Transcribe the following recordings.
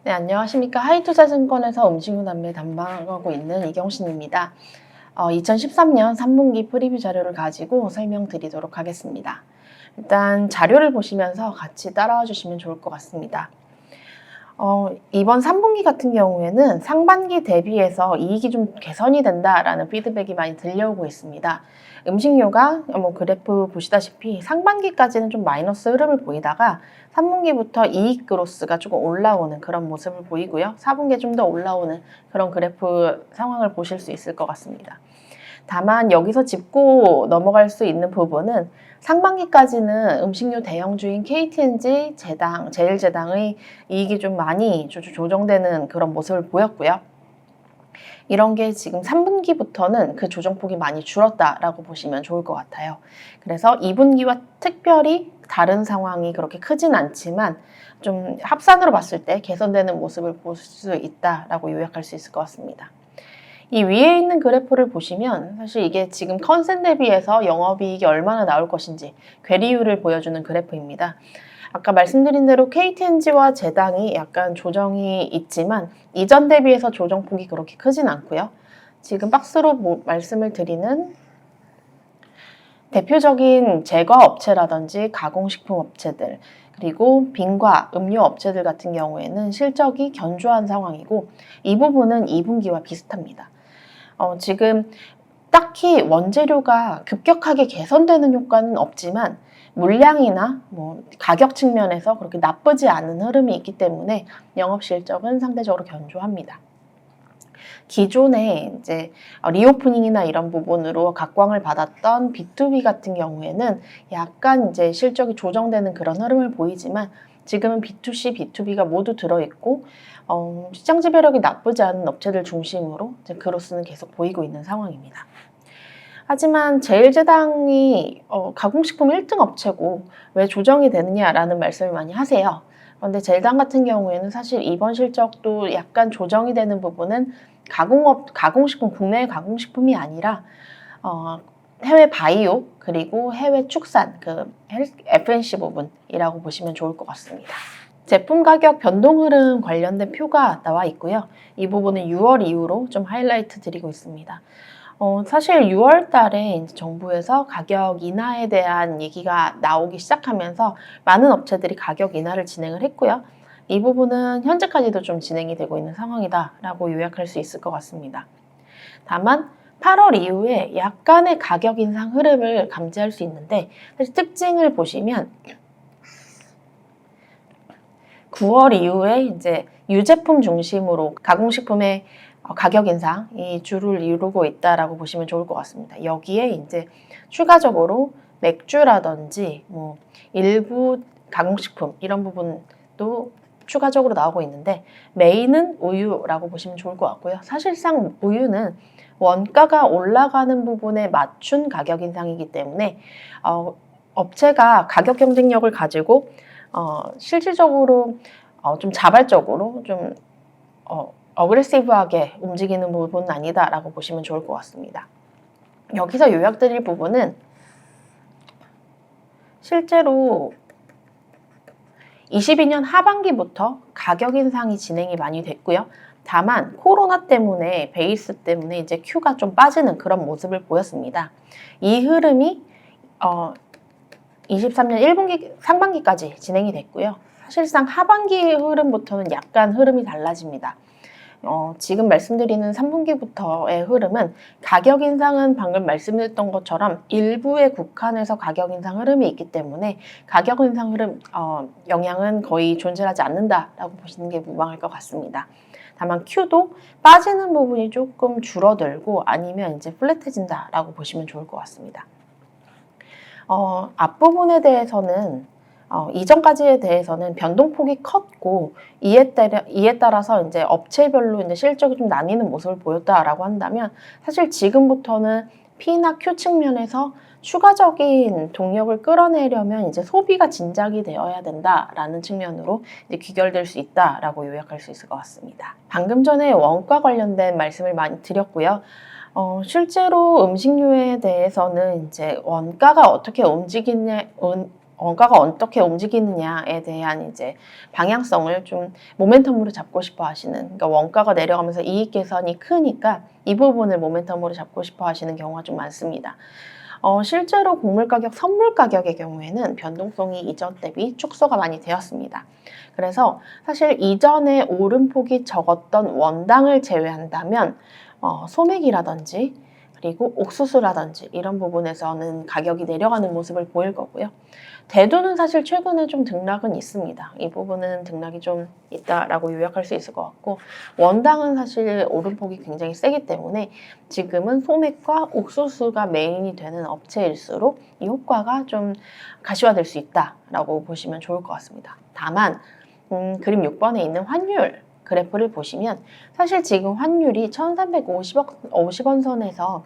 네, 안녕하십니까. 하이투자증권에서 음식료 담배 담당하고 있는 이경신입니다. 2013년 3분기 프리뷰 자료를 가지고 설명드리도록 하겠습니다. 일단 자료를 보시면서 같이 따라와 주시면 좋을 것 같습니다. 이번 3분기 같은 경우에는 상반기 대비해서 이익이 좀 개선이 된다라는 피드백이 많이 들려오고 있습니다. 음식료가 그래프 보시다시피 상반기까지는 좀 마이너스 흐름을 보이다가 3분기부터 이익 그로스가 조금 올라오는 그런 모습을 보이고요. 4분기에 좀 더 올라오는 그런 그래프 상황을 보실 수 있을 것 같습니다. 다만 여기서 짚고 넘어갈 수 있는 부분은 상반기까지는 음식료 대형주인 KTNG, 제일제당의 이익이 좀 많이 조정되는 그런 모습을 보였고요. 이런 게 지금 3분기부터는 그 조정폭이 많이 줄었다라고 보시면 좋을 것 같아요. 그래서 2분기와 특별히 다른 상황이 그렇게 크진 않지만 좀 합산으로 봤을 때 개선되는 모습을 볼 수 있다라고 요약할 수 있을 것 같습니다. 이 위에 있는 그래프를 보시면 사실 이게 지금 컨센 대비해서 영업이익이 얼마나 나올 것인지 괴리율을 보여주는 그래프입니다. 아까 말씀드린 대로 KTNG와 제당이 약간 조정이 있지만 이전 대비해서 조정폭이 그렇게 크진 않고요. 지금 박스로 말씀을 드리는 대표적인 제과 업체라든지 가공식품 업체들 그리고 빙과 음료 업체들 같은 경우에는 실적이 견조한 상황이고 이 부분은 2분기와 비슷합니다. 지금 딱히 원재료가 급격하게 개선되는 효과는 없지만 물량이나 가격 측면에서 그렇게 나쁘지 않은 흐름이 있기 때문에 영업 실적은 상대적으로 견조합니다. 기존에 이제 리오프닝이나 이런 부분으로 각광을 받았던 B2B 같은 경우에는 약간 이제 실적이 조정되는 그런 흐름을 보이지만 지금은 B2C, B2B가 모두 들어있고 시장 지배력이 나쁘지 않은 업체들 중심으로 이제 그로스는 계속 보이고 있는 상황입니다. 하지만 제일제당이 가공식품 1등 업체고 왜 조정이 되느냐라는 말씀을 많이 하세요. 그런데 제일당 같은 경우에는 사실 이번 실적도 약간 조정이 되는 부분은 가공식품, 국내 가공식품이 아니라 해외 바이오 그리고 해외 축산, F&C 부분이라고 보시면 좋을 것 같습니다. 제품 가격 변동 흐름 관련된 표가 나와 있고요. 이 부분은 6월 이후로 좀 하이라이트 드리고 있습니다. 사실 6월 달에 이제 정부에서 가격 인하에 대한 얘기가 나오기 시작하면서 많은 업체들이 가격 인하를 진행을 했고요. 이 부분은 현재까지도 좀 진행이 되고 있는 상황이다라고 요약할 수 있을 것 같습니다. 다만 8월 이후에 약간의 가격 인상 흐름을 감지할 수 있는데 사실 특징을 보시면 9월 이후에 이제 유제품 중심으로 가공식품의 가격 인상이 주를 이루고 있다라고 보시면 좋을 것 같습니다. 여기에 이제 추가적으로 맥주라든지 일부 가공식품 이런 부분도 추가적으로 나오고 있는데 메인은 우유라고 보시면 좋을 것 같고요. 사실상 우유는 원가가 올라가는 부분에 맞춘 가격 인상이기 때문에 업체가 가격 경쟁력을 가지고 실질적으로 좀 자발적으로 좀 어그레시브하게 움직이는 부분은 아니다라고 보시면 좋을 것 같습니다. 여기서 요약드릴 부분은 실제로 22년 하반기부터 가격 인상이 진행이 많이 됐고요. 다만 코로나 때문에 베이스 때문에 이제 Q가 좀 빠지는 그런 모습을 보였습니다. 이 흐름이 23년 1분기 상반기까지 진행이 됐고요. 사실상 하반기 흐름부터는 약간 흐름이 달라집니다. 지금 말씀드리는 3분기부터의 흐름은 가격 인상은 방금 말씀드렸던 것처럼 일부에 국한해서 가격 인상 흐름이 있기 때문에 가격 인상 흐름 영향은 거의 존재하지 않는다라고 보시는 게 무방할 것 같습니다. 다만 Q도 빠지는 부분이 조금 줄어들고 아니면 이제 플랫해진다라고 보시면 좋을 것 같습니다. 앞부분에 대해서는 이전까지에 대해서는 변동폭이 컸고 이에 따라서 이제 업체별로 이제 실적이 좀 나뉘는 모습을 보였다라고 한다면 사실 지금부터는 P나 Q 측면에서 추가적인 동력을 끌어내려면 이제 소비가 진작이 되어야 된다라는 측면으로 이제 귀결될 수 있다라고 요약할 수 있을 것 같습니다. 방금 전에 원가 관련된 말씀을 많이 드렸고요. 실제로 음식료에 대해서는 이제 원가가 어떻게 움직이냐, 원가가 어떻게 움직이느냐에 대한 이제 방향성을 좀 모멘텀으로 잡고 싶어 하시는, 그러니까 원가가 내려가면서 이익 개선이 크니까 이 부분을 모멘텀으로 잡고 싶어 하시는 경우가 좀 많습니다. 실제로 곡물 가격, 선물 가격의 경우에는 변동성이 이전 대비 축소가 많이 되었습니다. 그래서 사실 이전에 오름폭이 적었던 원당을 제외한다면 소맥이라든지 그리고 옥수수라든지 이런 부분에서는 가격이 내려가는 모습을 보일 거고요. 대두는 사실 최근에 좀 등락은 있습니다. 이 부분은 등락이 좀 있다라고 요약할 수 있을 것 같고, 원당은 사실 오름폭이 굉장히 세기 때문에 지금은 소맥과 옥수수가 메인이 되는 업체일수록 이 효과가 좀 가시화될 수 있다라고 보시면 좋을 것 같습니다. 다만 그림 6번에 있는 환율 그래프를 보시면 사실 지금 환율이 1350원 선에서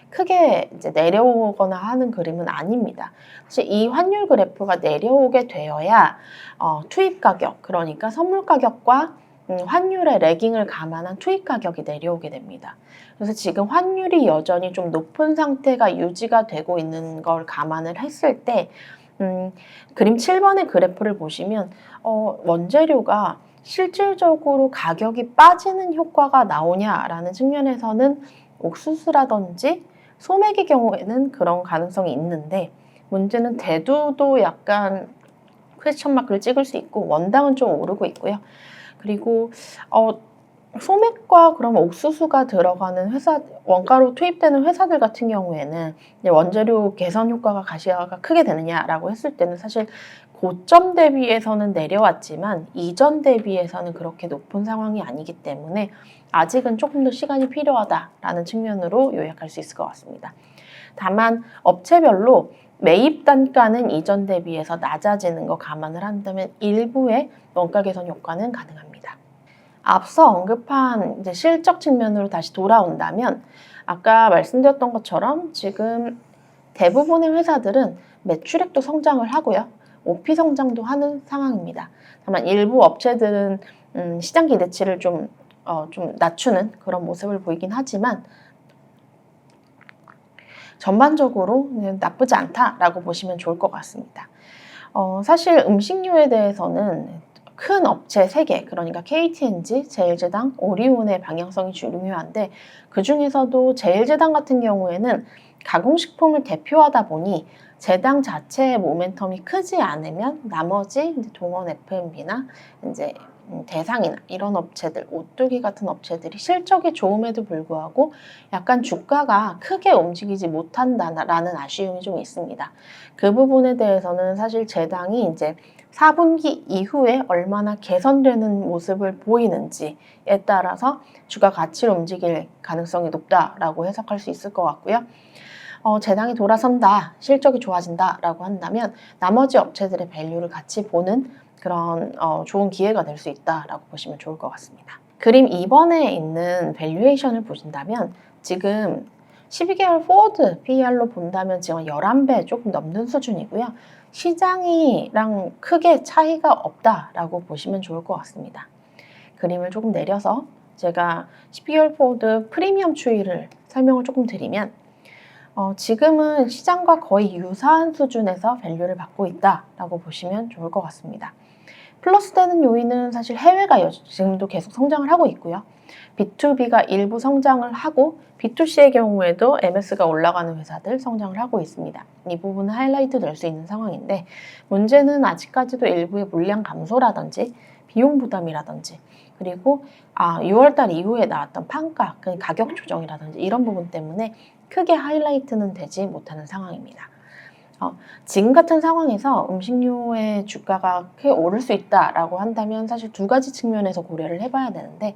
크게 이제 내려오거나 하는 그림은 아닙니다. 사실 이 환율 그래프가 내려오게 되어야 투입 가격, 그러니까 선물 가격과 환율의 레깅을 감안한 투입 가격이 내려오게 됩니다. 그래서 지금 환율이 여전히 좀 높은 상태가 유지가 되고 있는 걸 감안을 했을 때 그림 7번의 그래프를 보시면 원재료가 실질적으로 가격이 빠지는 효과가 나오냐라는 측면에서는 옥수수라든지 소맥의 경우에는 그런 가능성이 있는데, 문제는 대두도 약간 퀘스천 마크를 찍을 수 있고 원당은 좀 오르고 있고요. 그리고 소맥과 그럼 옥수수가 들어가는 회사, 원가로 투입되는 회사들 같은 경우에는 이제 원재료 개선 효과가 가시화가 크게 되느냐라고 했을 때는 사실 고점 대비해서는 내려왔지만 이전 대비해서는 그렇게 높은 상황이 아니기 때문에 아직은 조금 더 시간이 필요하다라는 측면으로 요약할 수 있을 것 같습니다. 다만 업체별로 매입 단가는 이전 대비해서 낮아지는 거 감안을 한다면 일부의 원가 개선 효과는 가능합니다. 앞서 언급한 이제 실적 측면으로 다시 돌아온다면 아까 말씀드렸던 것처럼 지금 대부분의 회사들은 매출액도 성장을 하고요. OP 성장도 하는 상황입니다. 다만 일부 업체들은 시장 기대치를 좀 낮추는 그런 모습을 보이긴 하지만 전반적으로 나쁘지 않다라고 보시면 좋을 것 같습니다. 사실 음식료에 대해서는 큰 업체 3개, 그러니까 KTNG, 제일제당, 오리온의 방향성이 중요한데 그 중에서도 제일제당 같은 경우에는 가공식품을 대표하다 보니 제당 자체의 모멘텀이 크지 않으면 나머지 이제 동원 F&B나 이제 대상이나 이런 업체들, 오뚜기 같은 업체들이 실적이 좋음에도 불구하고 약간 주가가 크게 움직이지 못한다라는 아쉬움이 좀 있습니다. 그 부분에 대해서는 사실 제당이 이제 4분기 이후에 얼마나 개선되는 모습을 보이는지에 따라서 주가 가치로 움직일 가능성이 높다라고 해석할 수 있을 것 같고요. 제당이 돌아선다, 실적이 좋아진다라고 한다면 나머지 업체들의 밸류를 같이 보는 그런 좋은 기회가 될 수 있다라고 보시면 좋을 것 같습니다. 그림 2번에 있는 밸류에이션을 보신다면 지금 12개월 포워드 PER로 본다면 지금 11배 조금 넘는 수준이고요. 시장이랑 크게 차이가 없다라고 보시면 좋을 것 같습니다. 그림을 조금 내려서 제가 12개월 포워드 프리미엄 추이를 설명을 조금 드리면 지금은 시장과 거의 유사한 수준에서 밸류를 받고 있다라고 보시면 좋을 것 같습니다. 플러스 되는 요인은 사실 해외가 지금도 계속 성장을 하고 있고요. B2B가 일부 성장을 하고 B2C의 경우에도 MS가 올라가는 회사들 성장을 하고 있습니다. 이 부분은 하이라이트 될 수 있는 상황인데 문제는 아직까지도 일부의 물량 감소라든지 비용 부담이라든지 그리고 6월달 이후에 나왔던 판가, 가격 조정이라든지 이런 부분 때문에 크게 하이라이트는 되지 못하는 상황입니다. 지금 같은 상황에서 음식료의 주가가 크게 오를 수 있다라고 한다면 사실 2가지 측면에서 고려를 해봐야 되는데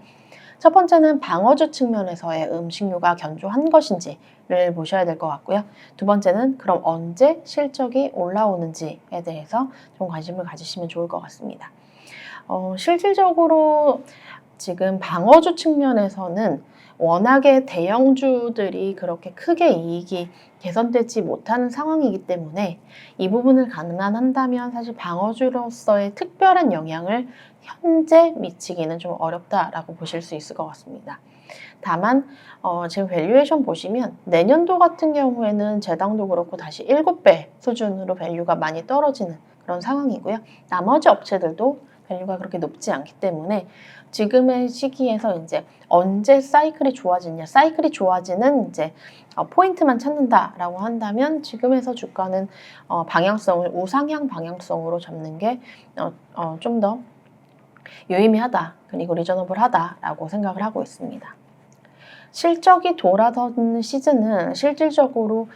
첫 번째는 방어주 측면에서의 음식료가 견조한 것인지를 보셔야 될 것 같고요. 두 번째는 그럼 언제 실적이 올라오는지에 대해서 좀 관심을 가지시면 좋을 것 같습니다. 실질적으로 지금 방어주 측면에서는 워낙에 대형주들이 그렇게 크게 이익이 개선되지 못하는 상황이기 때문에 이 부분을 감안한다면 사실 방어주로서의 특별한 영향을 현재 미치기는 좀 어렵다라고 보실 수 있을 것 같습니다. 다만 지금 밸류에이션 보시면 내년도 같은 경우에는 제당도 그렇고 다시 7배 수준으로 밸류가 많이 떨어지는 그런 상황이고요. 나머지 업체들도 밸류가 그렇게 높지 않기 때문에 지금의 시기에서 이제 언제 사이클이 좋아지냐, 사이클이 좋아지는 이제 포인트만 찾는다라고 한다면 지금에서 주가는 방향성을 우상향 방향성으로 잡는 게 좀 더 유의미하다, 그리고 리저너블하다라고 생각을 하고 있습니다. 실적이 돌아서는 시즌은 실질적으로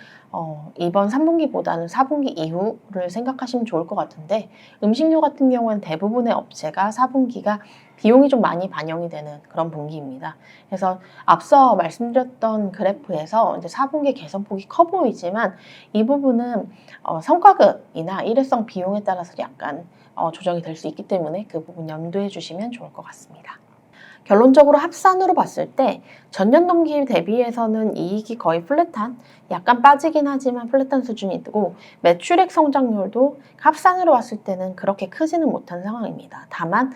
이번 3분기보다는 4분기 이후를 생각하시면 좋을 것 같은데, 음식료 같은 경우는 대부분의 업체가 4분기가 비용이 좀 많이 반영이 되는 그런 분기입니다. 그래서 앞서 말씀드렸던 그래프에서 이제 4분기 개선폭이 커 보이지만 이 부분은 성과급이나 일회성 비용에 따라서 약간 조정이 될 수 있기 때문에 그 부분 염두해 주시면 좋을 것 같습니다. 결론적으로 합산으로 봤을 때 전년 동기 대비해서는 이익이 거의 플랫한, 약간 빠지긴 하지만 플랫한 수준이고, 매출액 성장률도 합산으로 봤을 때는 그렇게 크지는 못한 상황입니다. 다만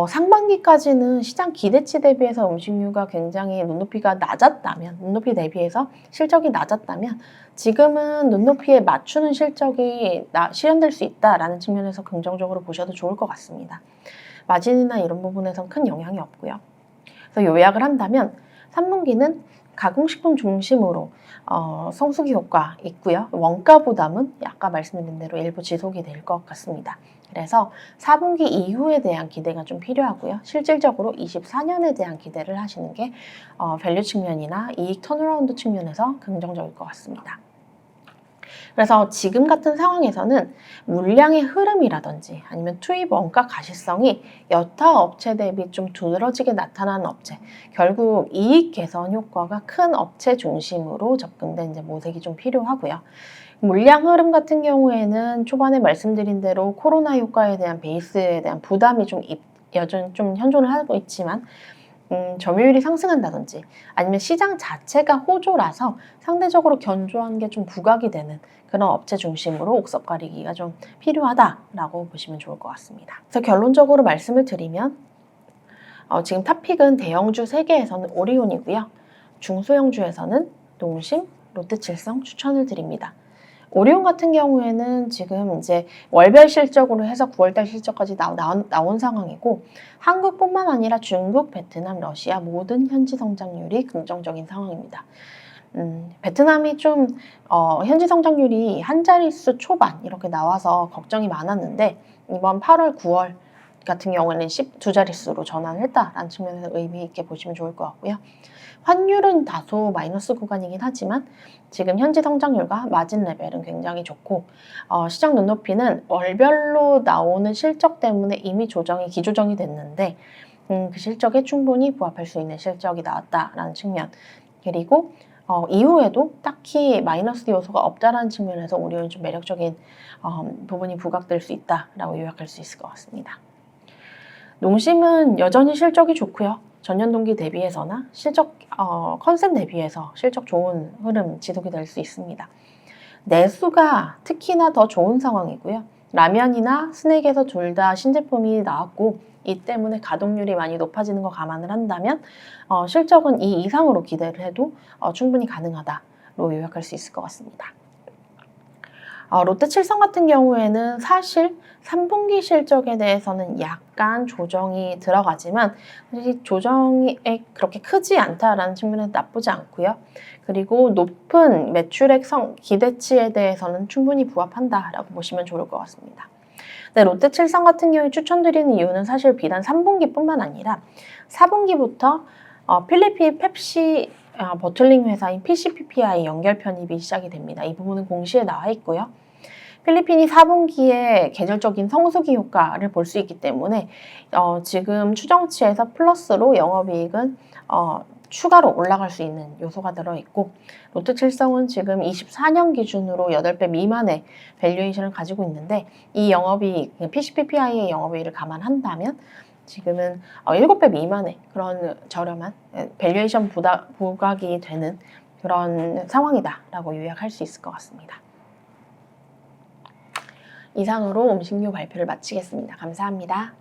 상반기까지는 시장 기대치 대비해서 음식료가 굉장히 눈높이 대비해서 실적이 낮았다면 지금은 눈높이에 맞추는 실적이 실현될 수 있다라는 측면에서 긍정적으로 보셔도 좋을 것 같습니다. 마진이나 이런 부분에선 큰 영향이 없고요. 그래서 요약을 한다면 3분기는 가공식품 중심으로 성수기 효과 있고요. 원가 부담은 아까 말씀드린 대로 일부 지속이 될 것 같습니다. 그래서 4분기 이후에 대한 기대가 좀 필요하고요. 실질적으로 24년에 대한 기대를 하시는 게 밸류 측면이나 이익 턴어라운드 측면에서 긍정적일 것 같습니다. 그래서 지금 같은 상황에서는 물량의 흐름이라든지 아니면 투입 원가 가시성이 여타 업체 대비 좀 두드러지게 나타나는 업체, 결국 이익 개선 효과가 큰 업체 중심으로 접근된 이제 모색이 좀 필요하고요. 물량 흐름 같은 경우에는 초반에 말씀드린 대로 코로나 효과에 대한 베이스에 대한 부담이 좀 여전히 좀 현존을 하고 있지만 점유율이 상승한다든지 아니면 시장 자체가 호조라서 상대적으로 견조한 게 좀 부각이 되는 그런 업체 중심으로 옥석 가리기가 좀 필요하다라고 보시면 좋을 것 같습니다. 그래서 결론적으로 말씀을 드리면 지금 탑픽은 대형주 3개에서는 오리온이고요. 중소형주에서는 농심, 롯데칠성 추천을 드립니다. 오리온 같은 경우에는 지금 이제 월별 실적으로 해서 9월달 실적까지 나온 상황이고, 한국뿐만 아니라 중국, 베트남, 러시아 모든 현지 성장률이 긍정적인 상황입니다. 베트남이 좀 현지 성장률이 한 자릿수 초반 이렇게 나와서 걱정이 많았는데 이번 8월, 9월 같은 경우에는 12자릿수로 전환을 했다라는 측면에서 의미 있게 보시면 좋을 것 같고요. 환율은 다소 마이너스 구간이긴 하지만 지금 현지 성장률과 마진 레벨은 굉장히 좋고 시장 눈높이는 월별로 나오는 실적 때문에 이미 기조정이 됐는데 그 실적에 충분히 부합할 수 있는 실적이 나왔다라는 측면, 그리고 이후에도 딱히 마이너스 요소가 없다라는 측면에서 오리온이 좀 매력적인 부분이 부각될 수 있다라고 요약할 수 있을 것 같습니다. 농심은 여전히 실적이 좋고요. 전년 동기 대비해서나 컨셉 대비해서 실적 좋은 흐름 지속이 될 수 있습니다. 내수가 특히나 더 좋은 상황이고요. 라면이나 스낵에서 둘 다 신제품이 나왔고 이 때문에 가동률이 많이 높아지는 거 감안을 한다면 실적은 이 이상으로 기대를 해도 충분히 가능하다로 요약할 수 있을 것 같습니다. 롯데칠성 같은 경우에는 사실 3분기 실적에 대해서는 약간 조정이 들어가지만 사실 조정이 그렇게 크지 않다라는 측면에서 나쁘지 않고요. 그리고 높은 매출액 기대치에 대해서는 충분히 부합한다라고 보시면 좋을 것 같습니다. 네, 롯데칠성 같은 경우에 추천드리는 이유는 사실 비단 3분기뿐만 아니라 4분기부터 필리핀 펩시 버틀링 회사인 PCPPI 연결 편입이 시작이 됩니다. 이 부분은 공시에 나와 있고요. 필리핀이 4분기에 계절적인 성수기 효과를 볼 수 있기 때문에 지금 추정치에서 플러스로 영업이익은 추가로 올라갈 수 있는 요소가 들어있고, 롯데칠성은 지금 24년 기준으로 8배 미만의 밸류에이션을 가지고 있는데 이 영업이익, PCPPI의 영업이익을 감안한다면 지금은 7배 미만의 그런 저렴한 밸류에이션 부각이 되는 그런 상황이다라고 요약할 수 있을 것 같습니다. 이상으로 음식료 발표를 마치겠습니다. 감사합니다.